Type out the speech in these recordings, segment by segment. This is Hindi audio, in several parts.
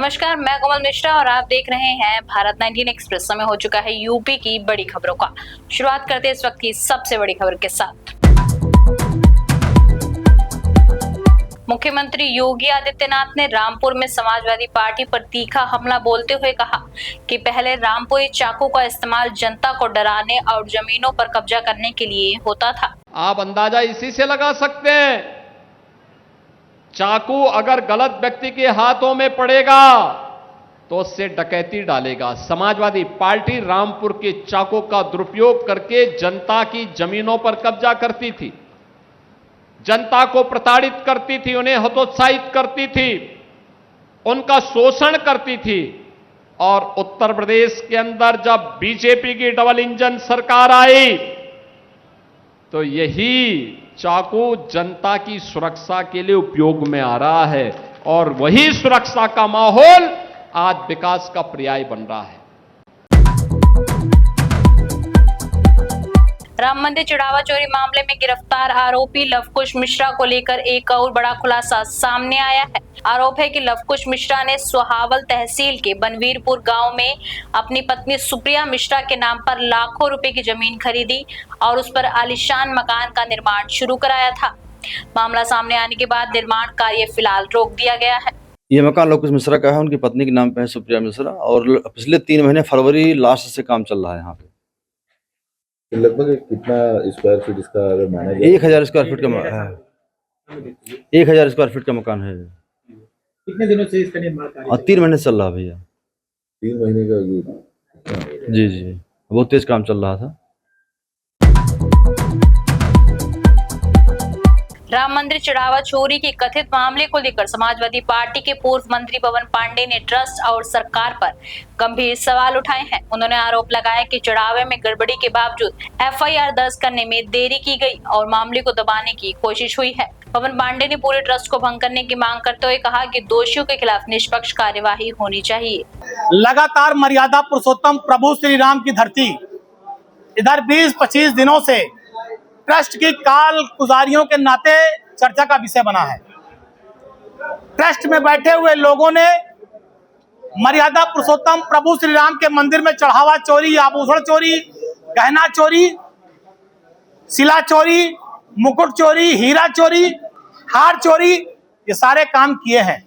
नमस्कार, मैं कोमल मिश्रा और आप देख रहे हैं भारत 19 एक्सप्रेस। समय हो चुका है यूपी की बड़ी खबरों का। शुरुआत करते हैं इस वक्त की सबसे बड़ी खबर के साथ। मुख्यमंत्री योगी आदित्यनाथ ने रामपुर में समाजवादी पार्टी पर तीखा हमला बोलते हुए कहा कि पहले रामपुरी चाकू का इस्तेमाल जनता को डराने और जमीनों पर कब्जा करने के लिए होता था। आप अंदाजा इसी से लगा सकते हैं, चाकू अगर गलत व्यक्ति के हाथों में पड़ेगा तो उससे डकैती डालेगा। समाजवादी पार्टी रामपुर के चाकू का दुरुपयोग करके जनता की जमीनों पर कब्जा करती थी, जनता को प्रताड़ित करती थी, उन्हें हतोत्साहित करती थी, उनका शोषण करती थी। और उत्तर प्रदेश के अंदर जब बीजेपी की डबल इंजन सरकार आई तो यही चाकू जनता की सुरक्षा के लिए उपयोग में आ रहा है और वही सुरक्षा का माहौल आज विकास का पर्याय बन रहा है। राम मंदिर चिड़ावा चोरी मामले में गिरफ्तार आरोपी लवकुश मिश्रा को लेकर एक और बड़ा खुलासा सामने आया है। आरोप है कि लवकुश मिश्रा ने सुहावल तहसील के बनवीरपुर गांव में अपनी पत्नी सुप्रिया मिश्रा के नाम पर लाखों रुपए की जमीन खरीदी और उस पर आलीशान मकान का निर्माण शुरू कराया था। मामला सामने आने के बाद निर्माण कार्य फिलहाल रोक दिया गया है। ये मकान लवकुश मिश्रा का है, उनकी पत्नी के नाम पे है सुप्रिया मिश्रा, और पिछले 3 महीने फरवरी लास्ट से काम चल रहा है यहाँ पे। लगभग कितना स्क्वायर फीट इसका अगर माना जाए? 1000 स्क्वायर फीट का है, 1000 स्क्वायर फीट का मकान है। कितने दिनों से इसका निर्माण कार्य? और 3 महीने से चल रहा है भैया। 3 महीने का ये? जी, बहुत तेज काम चल रहा था। राम मंदिर चिड़ावा चोरी के कथित मामले को लेकर समाजवादी पार्टी के पूर्व मंत्री पवन पांडे ने ट्रस्ट और सरकार पर गंभीर सवाल उठाए हैं। उन्होंने आरोप लगाया कि चिड़ावे में गड़बड़ी के बावजूद एफआईआर दर्ज करने में देरी की गई और मामले को दबाने की कोशिश हुई है। पवन पांडे ने पूरे ट्रस्ट को भंग करने की मांग करते हुए कहा कि दोषियों के खिलाफ निष्पक्ष कार्यवाही होनी चाहिए। लगातार मर्यादा पुरुषोत्तम प्रभु श्री राम की धरती इधर 20-25 दिनों से ट्रस्ट की कालगुजारियों के नाते चर्चा का विषय बना है। ट्रस्ट में बैठे हुए लोगों ने मर्यादा पुरुषोत्तम प्रभु श्री राम के मंदिर में चढ़ावा चोरी, आभूषण चोरी, गहना चोरी, शिला चोरी, मुकुट चोरी, हीरा चोरी, हार चोरी, ये सारे काम किए हैं।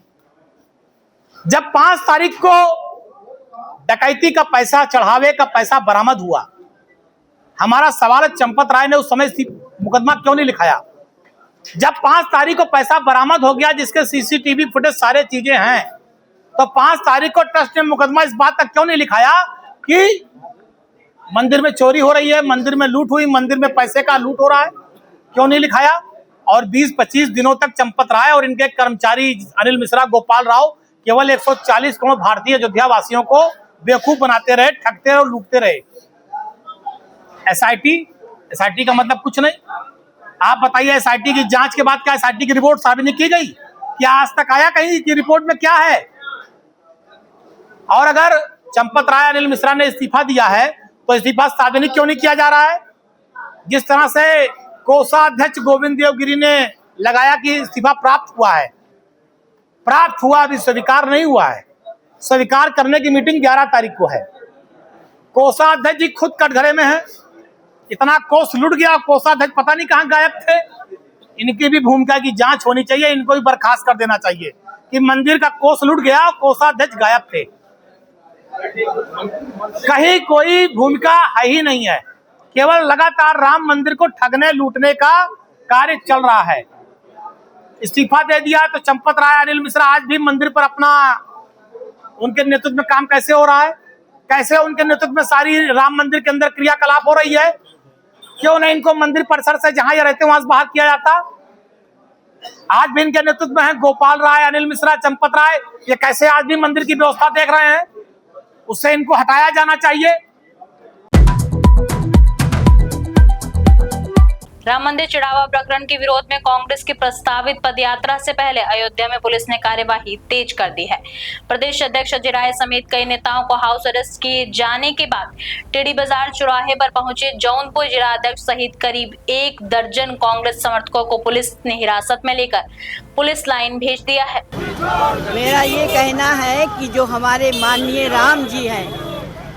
जब 5 तारीख को डकैती का पैसा, चढ़ावे का पैसा बरामद हुआ, हमारा सवाल है चंपत राय ने उस समय मुकदमा क्यों नहीं लिखाया? जब 5 तारीख को पैसा बरामद हो गया, जिसके सीसीटीवी फुटेज सारे चीजें हैं, तो 5 तारीख को ट्रस्ट ने मुकदमा इस बात तक क्यों नहीं लिखाया कि मंदिर में चोरी हो रही है, मंदिर में लूट हुई, मंदिर में पैसे का लूट हो रहा है? क्यों नहीं लिखाया? और 20-25 दिनों तक चंपत राय और इनके कर्मचारी अनिल मिश्रा, गोपाल राव केवल 140 करोड़ भारतीय अयोध्या वासियों को बेवकूफ बनाते रहे, ठगते रहे और लूटते रहे। एसआईटी का मतलब कुछ नहीं। आप बताइए, एसआईटी की जांच के बाद क्या एसआईटी की रिपोर्ट सार्वजनिक की गई? क्या आज तक आया कहीं की रिपोर्ट में क्या है? और अगर चंपत राय, अनिल मिश्रा ने इस्तीफा दिया है तो इस्तीफा सार्वजनिक क्यों नहीं किया जा रहा है? जिस तरह से कोषाध्यक्ष गोविंद देवगिरी ने लगाया कि इस्तीफा प्राप्त हुआ है, प्राप्त हुआ, अभी स्वीकार नहीं हुआ है। स्वीकार करने की मीटिंग 11 तारीख को है। कोषाध्यक्ष जी खुद कटघरे में है, इतना कोष लूट गया, कोषाध्यक्ष पता नहीं कहां गायब थे। इनकी भी भूमिका की जांच होनी चाहिए, इनको भी बर्खास्त कर देना चाहिए कि मंदिर का कोष लूट गया, कोषाध्यक्ष गायब थे। कहीं कोई भूमिका है ही नहीं है, केवल लगातार राम मंदिर को ठगने लूटने का कार्य चल रहा है। इस्तीफा दे दिया तो चंपत राय, अनिल मिश्रा आज भी मंदिर पर अपना, उनके नेतृत्व में काम कैसे हो रहा है? कैसे उनके नेतृत्व में सारी राम मंदिर के अंदर क्रियाकलाप हो रही है? क्यों नहीं इनको मंदिर परिसर से जहां ये रहते वहां से बाहर किया जाता? आज भी इनके नेतृत्व में है गोपाल राय, अनिल मिश्रा, चंपत राय, ये कैसे आज भी मंदिर की व्यवस्था देख रहे हैं? उससे इनको हटाया जाना चाहिए। राम मंदिर चढ़ावा प्रकरण के विरोध में कांग्रेस की प्रस्तावित पदयात्रा से पहले अयोध्या में पुलिस ने कार्यवाही तेज कर दी है। प्रदेश अध्यक्ष अजय राय समेत कई नेताओं को हाउस अरेस्ट किए जाने के बाद टेढ़ी बाजार चौराहे पर पहुंचे जौनपुर जिला अध्यक्ष सहित करीब 1 दर्जन कांग्रेस समर्थकों को पुलिस ने हिरासत में लेकर पुलिस लाइन भेज दिया है। मेरा ये कहना है कि जो हमारे माननीय राम जी हैं,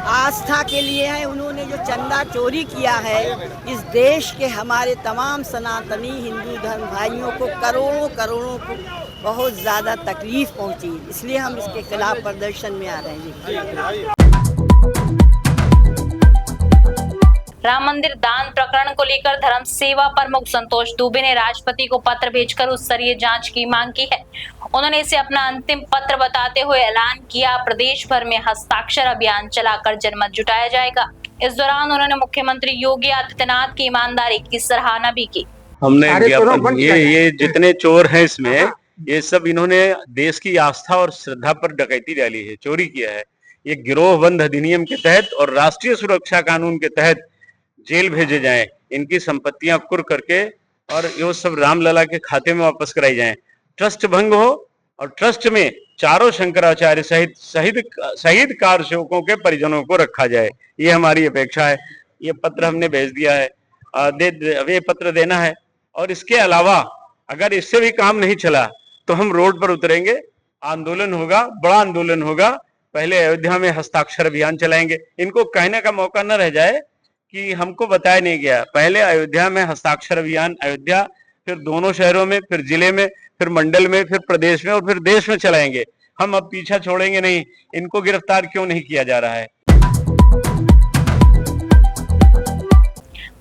आस्था के लिए है, उन्होंने जो चंदा चोरी किया है, इस देश के हमारे तमाम सनातनी हिंदू धर्म भाइयों को करोड़ों को बहुत ज़्यादा तकलीफ पहुंची, इसलिए हम इसके खिलाफ प्रदर्शन में आ रहे हैं। राम मंदिर दान प्रकरण को लेकर धर्म सेवा प्रमुख संतोष दुबे ने राष्ट्रपति को पत्र भेजकर उच्च स्तरीय जांच की मांग की है। उन्होंने इसे अपना अंतिम पत्र बताते हुए ऐलान किया, प्रदेश भर में हस्ताक्षर अभियान चलाकर जनमत जुटाया जाएगा। इस दौरान उन्होंने मुख्यमंत्री योगी आदित्यनाथ की ईमानदारी की सराहना भी की। हमने ये जितने चोर हैं इसमें, ये सब इन्होंने देश की आस्था और श्रद्धा पर डकैती डाली है, चोरी किया है। ये गिरोहबंद अधिनियम के तहत और राष्ट्रीय सुरक्षा कानून के तहत जेल भेजे जाएं, इनकी संपत्तियां कुर्क करके और ये सब रामलला के खाते में वापस कराई जाएं। ट्रस्ट भंग हो और ट्रस्ट में चारों शंकराचार्य शहीद कार सेवकों के परिजनों को रखा जाए, ये हमारी अपेक्षा है। ये पत्र हमने भेज दिया है, ये पत्र देना है। और इसके अलावा अगर इससे भी काम नहीं चला तो हम रोड पर उतरेंगे, आंदोलन होगा, बड़ा आंदोलन होगा। पहले अयोध्या में हस्ताक्षर अभियान चलाएंगे। इनको कहने का मौका न रह जाए कि हमको बताया नहीं गया। पहले अयोध्या में हस्ताक्षर अभियान, अयोध्या, फिर दोनों शहरों में, फिर जिले में, फिर मंडल में, फिर प्रदेश में और फिर देश में चलाएंगे। हम अब पीछा छोड़ेंगे नहीं। इनको गिरफ्तार क्यों नहीं किया जा रहा है?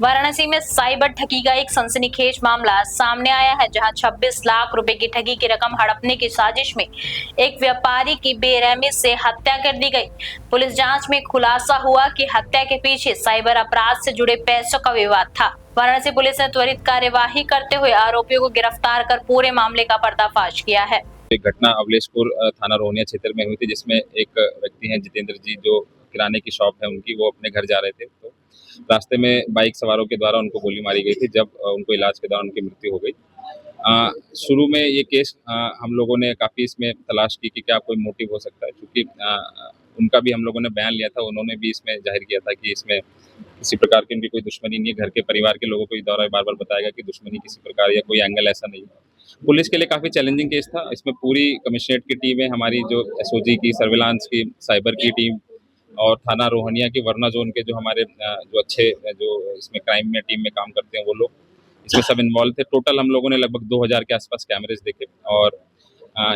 वाराणसी में साइबर ठगी का एक सनसनीखेज मामला सामने आया है, जहां 26 लाख रुपए की ठगी की रकम हड़पने की साजिश में एक व्यापारी की बेरहमी से हत्या कर दी गई। पुलिस जांच में खुलासा हुआ कि हत्या के पीछे साइबर अपराध से जुड़े पैसों का विवाद था। वाराणसी पुलिस ने त्वरित कार्यवाही करते हुए आरोपियों को गिरफ्तार कर पूरे मामले का पर्दाफाश किया है। एक घटना अवलेशपुर थाना रोहनिया क्षेत्र में हुई थी, जिसमें एक व्यक्ति हैं जितेंद्र जी, जो किराने की शॉप है उनकी, वो अपने घर जा रहे थे तो रास्ते में बाइक सवारों के द्वारा उनको गोली मारी गई थी। जब उनको इलाज के दौरान उनकी मृत्यु हो गई। शुरू में ये केस हम लोगों ने काफ़ी इसमें तलाश की कि क्या कोई मोटिव हो सकता है, क्योंकि उनका भी हम लोगों ने बयान लिया था। उन्होंने भी इसमें जाहिर किया था कि इसमें किसी प्रकार की उनकी कोई दुश्मनी नहीं है। घर के परिवार के लोगों को इस दौरान बार बार बताया कि दुश्मनी किसी प्रकार या कोई एंगल ऐसा नहीं है। पुलिस के लिए काफ़ी चैलेंजिंग केस था। इसमें पूरी कमिश्नरेट की टीमें, हमारी जो एसओजी की, सर्विलांस की, साइबर की टीम और थाना रोहनिया की वर्ना जोन के जो हमारे जो अच्छे जो इसमें क्राइम में टीम में काम करते हैं, वो लोग इसमें सब इन्वॉल्व थे। टोटल हम लोगों ने लगभग 2000 के आसपास कैमरेज देखे और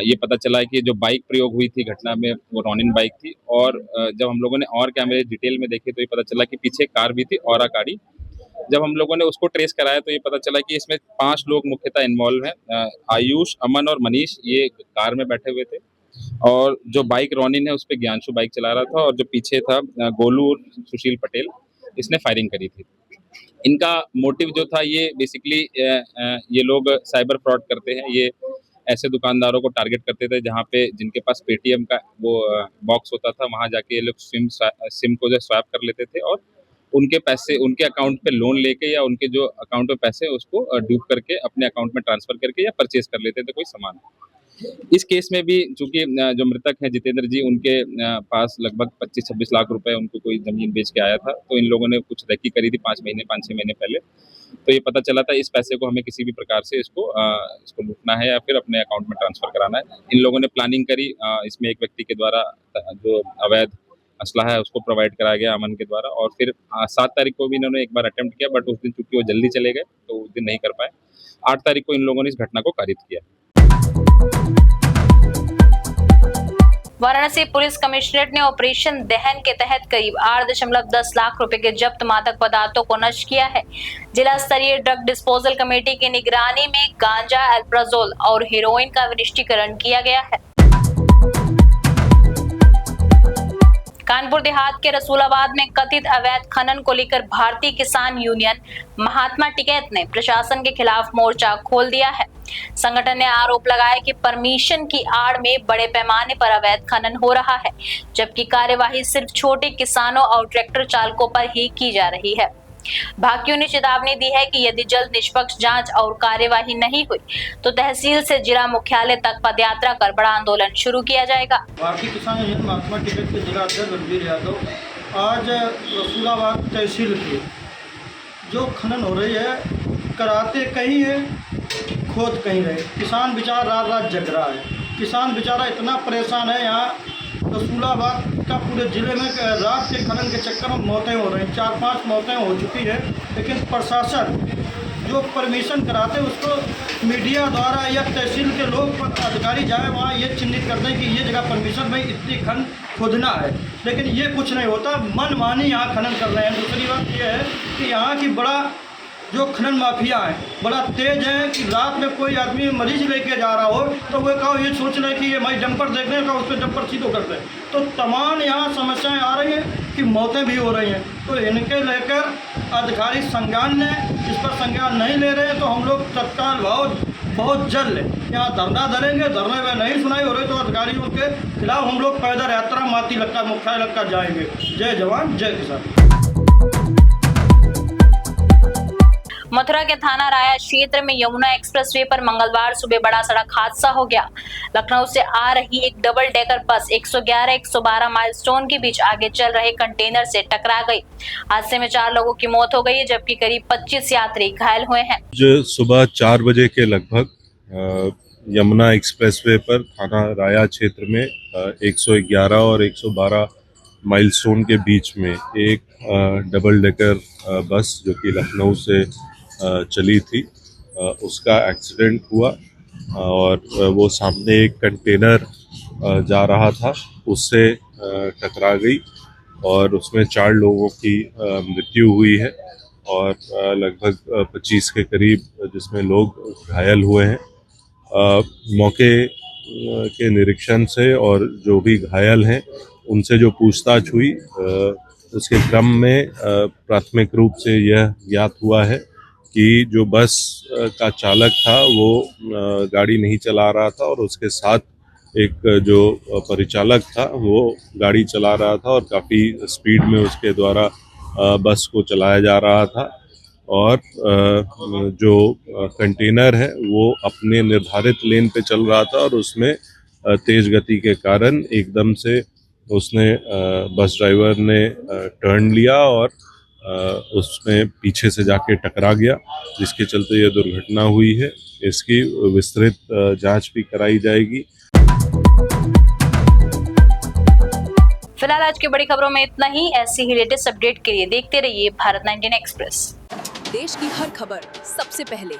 ये पता चला है कि जो बाइक प्रयोग हुई थी घटना में, वो रॉनिन बाइक थी। और जब हम लोगों ने और कैमरे डिटेल में देखे तो ये पता चला कि पीछे कार भी थी, औरा गाड़ी। जब हम लोगों ने उसको ट्रेस कराया तो ये पता चला कि इसमें 5 लोग मुख्यतः इन्वॉल्व हैं। आयुष, अमन और मनीष ये कार में बैठे हुए थे और जो बाइक रॉनिन है उस पर ज्ञानशु बाइक चला रहा था और जो पीछे था गोलू सुशील पटेल, इसने फायरिंग करी थी। इनका मोटिव जो था, ये बेसिकली ये लोग साइबर फ्रॉड करते हैं। ये ऐसे दुकानदारों को टारगेट करते थे जहाँ पे जिनके पास पेटीएम का वो बॉक्स होता था, वहाँ जाके ये लोग सिम को जो स्वैप कर लेते थे और उनके पैसे उनके अकाउंट पे लोन लेके या उनके जो अकाउंट में पैसे उसको ड्यूप करके अपने अकाउंट में ट्रांसफर करके या परचेज कर लेते थे कोई सामान। इस केस में भी चूंकि जो मृतक हैं जितेंद्र जी, उनके पास लगभग 25-26 लाख रुपए उनको कोई जमीन बेच के आया था। तो इन लोगों ने कुछ रेकी करी थी 5-6 महीने पहले। तो ये पता चला था इस पैसे को हमें किसी भी प्रकार से इसको लूटना है या फिर अपने अकाउंट में ट्रांसफर कराना है। इन लोगों ने प्लानिंग करी। इसमें एक व्यक्ति के द्वारा जो अवैध असलाह है उसको प्रोवाइड कराया गया अमन के द्वारा, और फिर 7 तारीख को भी इन्होंने एक बार अटेम्प्ट किया, बट उस दिन चूंकि वो जल्दी चले गए तो उस दिन नहीं कर पाए। 8 तारीख को इन लोगों ने इस घटना को कारित किया। वाराणसी पुलिस कमिश्नरेट ने ऑपरेशन दहन के तहत करीब 8.10 लाख रुपए के जब्त मादक पदार्थों को नष्ट किया है। जिला स्तरीय ड्रग डिस्पोजल कमेटी की निगरानी में गांजा, एल्प्राजोल और हेरोइन का विनिष्टीकरण किया गया है। कानपुर देहात के रसूलाबाद में कथित अवैध खनन को लेकर भारतीय किसान यूनियन महात्मा टिकैत ने प्रशासन के खिलाफ मोर्चा खोल दिया है। संगठन ने आरोप लगाया कि परमिशन की आड़ में बड़े पैमाने पर अवैध खनन हो रहा है, जबकि कार्यवाही सिर्फ छोटे किसानों और ट्रैक्टर चालकों पर ही की जा रही है। भाकियों ने चेतावनी दी है कि यदि जल्द निष्पक्ष जांच और कार्यवाही नहीं हुई तो तहसील से जिला मुख्यालय तक पदयात्रा कर बड़ा आंदोलन शुरू किया जाएगा। भारतीय किसान यूनियन महात्मा टिकट के जिला अध्यक्ष रणवीर यादव आज रसूलाबाद तहसील की जो खनन हो रही है, कराते कहीं है, खोद कहीं रहे। किसान बेचारा रात रात जग रहा है। किसान बेचारा इतना परेशान है। यहाँ रसूलाबाद का पूरे ज़िले में रात के खनन के चक्कर में मौतें हो रही हैं। 4-5 मौतें हो चुकी है, लेकिन प्रशासन जो परमिशन कराते उसको मीडिया द्वारा या तहसील के लोग अधिकारी जाए वहाँ ये चिन्हित कर दें कि ये जगह परमिशन में इतनी खनन खोदना है, लेकिन ये कुछ नहीं होता। मनमानी यहाँ खनन कर रहे हैं। दूसरी बात ये है कि यहाँ की बड़ा जो खनन माफिया है बड़ा तेज है कि रात में कोई आदमी मरीज लेके जा रहा हो तो वो कहो ये सोच रहे कि ये भाई डंपर देखने का उस पर डंपर सीधो करते हैं। तो तमाम यहाँ समस्याएं आ रही हैं कि मौतें भी हो रही हैं। तो इनके लेकर अधिकारी संज्ञान ने इस पर संज्ञान नहीं ले रहे हैं तो हम लोग तत्काल बहुत जल्द यहाँ धरना धरेंगे। धरने में नहीं सुनाई हो रही तो अधिकारियों के खिलाफ हम लोग पैदल यात्रा माती लक्का मुख्यालय लक्का जाएंगे। जय जवान जय किसान। मथुरा के थाना राया क्षेत्र में यमुना एक्सप्रेसवे पर मंगलवार सुबह बड़ा सड़क हादसा हो गया। लखनऊ से आ रही एक डबल डेकर बस 111-112 माइलस्टोन के बीच आगे चल रहे कंटेनर से टकरा गई। हादसे में 4 लोगों की मौत हो गई जबकि करीब 25 यात्री घायल हुए हैं। सुबह 4 बजे के लगभग यमुना एक्सप्रेसवे पर थाना राया क्षेत्र में 111 और 112 माइलस्टोन के बीच में एक डबल डेकर बस जो कि लखनऊ से चली थी उसका एक्सीडेंट हुआ और वो सामने एक कंटेनर जा रहा था उससे टकरा गई और उसमें 4 लोगों की मृत्यु हुई है और लगभग 25 के करीब जिसमें लोग घायल हुए हैं। मौके के निरीक्षण से और जो भी घायल हैं उनसे जो पूछताछ हुई उसके क्रम में प्राथमिक रूप से यह ज्ञात हुआ है कि जो बस का चालक था वो गाड़ी नहीं चला रहा था और उसके साथ एक जो परिचालक था वो गाड़ी चला रहा था और काफ़ी स्पीड में उसके द्वारा बस को चलाया जा रहा था और जो कंटेनर है वो अपने निर्धारित लेन पे चल रहा था और उसमें तेज गति के कारण एकदम से उसने बस ड्राइवर ने टर्न लिया और उसमें पीछे से जाके टकरा गया जिसके चलते ये दुर्घटना हुई है। इसकी विस्तृत जांच भी कराई जाएगी। फिलहाल आज की बड़ी खबरों में इतना ही। ऐसी ही लेटेस्ट अपडेट के लिए देखते रहिए भारत 19 एक्सप्रेस। देश की हर खबर सबसे पहले